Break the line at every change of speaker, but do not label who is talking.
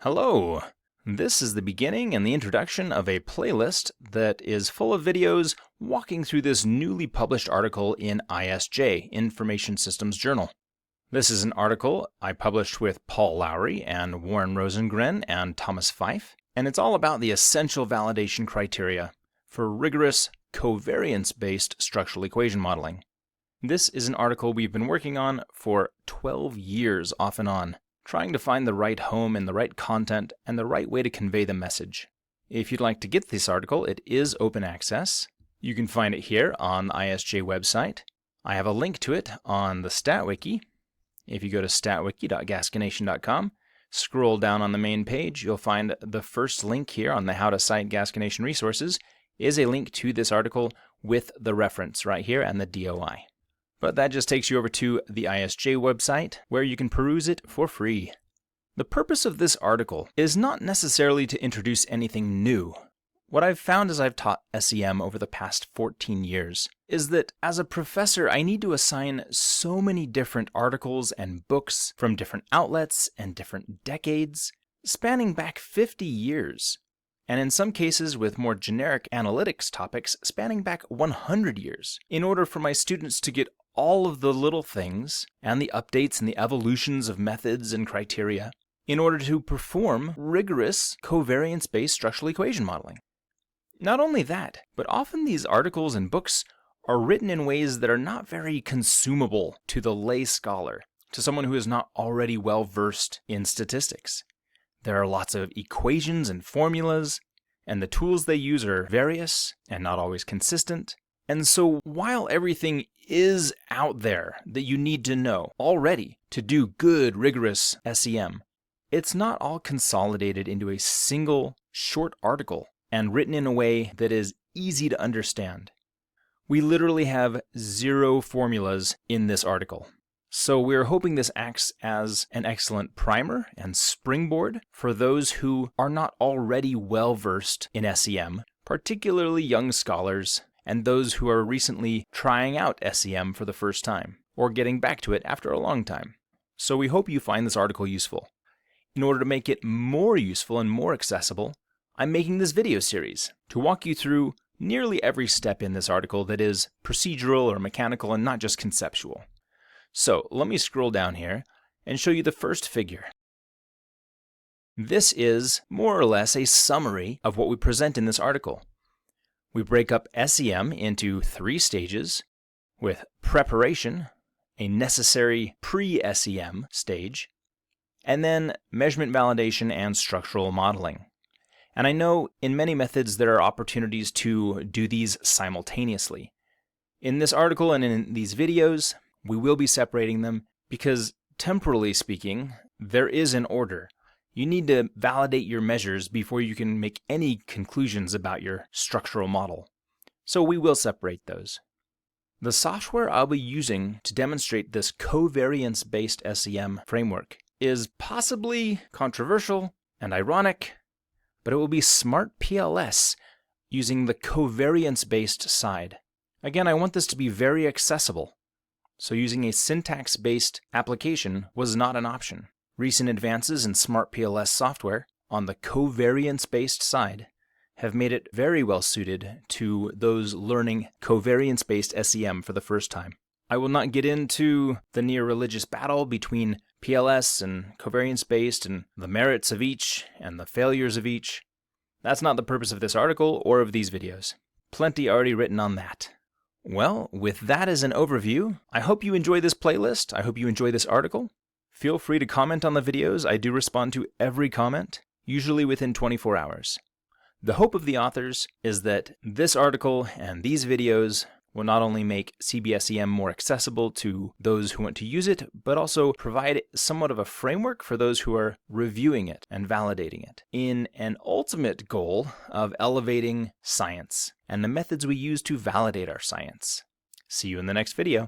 Hello! This is the beginning and the introduction of a playlist that is full of videos walking through this newly published article in ISJ, Information Systems Journal. This is an article I published with Paul Lowry and Warren Rosengren and Thomas Fife, and it's all about the essential validation criteria for rigorous covariance-based structural equation modeling. This is an article we've been working on for 12 years off and on, trying to find the right home and the right content and the right way to convey the message. If you'd like to get this article, it is open access. You can find it here on the ISJ website. I have a link to it on the StatWiki. If you go to statwiki.gasconation.com, scroll down on the main page, you'll find the first link here on the How to Cite Gasconation Resources is a link to this article with the reference right here and the DOI. But that just takes you over to the ISJ website, where you can peruse it for free. The purpose of this article is not necessarily to introduce anything new. What I've found as I've taught SEM over the past 14 years is that as a professor, I need to assign so many different articles and books from different outlets and different decades, spanning back 50 years, and in some cases with more generic analytics topics spanning back 100 years, in order for my students to get all of the little things and the updates and the evolutions of methods and criteria in order to perform rigorous covariance-based structural equation modeling. Not only that, but often these articles and books are written in ways that are not very consumable to the lay scholar, to someone who is not already well versed in statistics. There are lots of equations and formulas, and the tools they use are various and not always consistent. And so while everything is out there that you need to know already to do good, rigorous SEM, it's not all consolidated into a single short article and written in a way that is easy to understand. We literally have 0 formulas in this article. So we're hoping this acts as an excellent primer and springboard for those who are not already well versed in SEM, particularly young scholars and those who are recently trying out SEM for the first time, or getting back to it after a long time. So we hope you find this article useful. In order to make it more useful and more accessible, I'm making this video series to walk you through nearly every step in this article that is procedural or mechanical and not just conceptual. So let me scroll down here and show you the first figure. This is more or less a summary of what we present in this article. We break up SEM into 3 stages, with preparation, a necessary pre-SEM stage, and then measurement validation and structural modeling. And I know in many methods there are opportunities to do these simultaneously. In this article and in these videos, we will be separating them because, temporally speaking, there is an order. You need to validate your measures before you can make any conclusions about your structural model. So we will separate those. The software I'll be using to demonstrate this covariance-based SEM framework is possibly controversial and ironic, but it will be SmartPLS using the covariance-based side. Again, I want this to be very accessible, so using a syntax-based application was not an option. Recent advances in SmartPLS software on the covariance-based side have made it very well suited to those learning covariance-based SEM for the first time. I will not get into the near religious battle between PLS and covariance-based and the merits of each and the failures of each. That's not the purpose of this article or of these videos. Plenty already written on that. Well, with that as an overview, I hope you enjoy this playlist. I hope you enjoy this article. Feel free to comment on the videos. I do respond to every comment, usually within 24 hours. The hope of the authors is that this article and these videos will not only make CB-SEM more accessible to those who want to use it, but also provide somewhat of a framework for those who are reviewing it and validating it, in an ultimate goal of elevating science and the methods we use to validate our science. See you in the next video.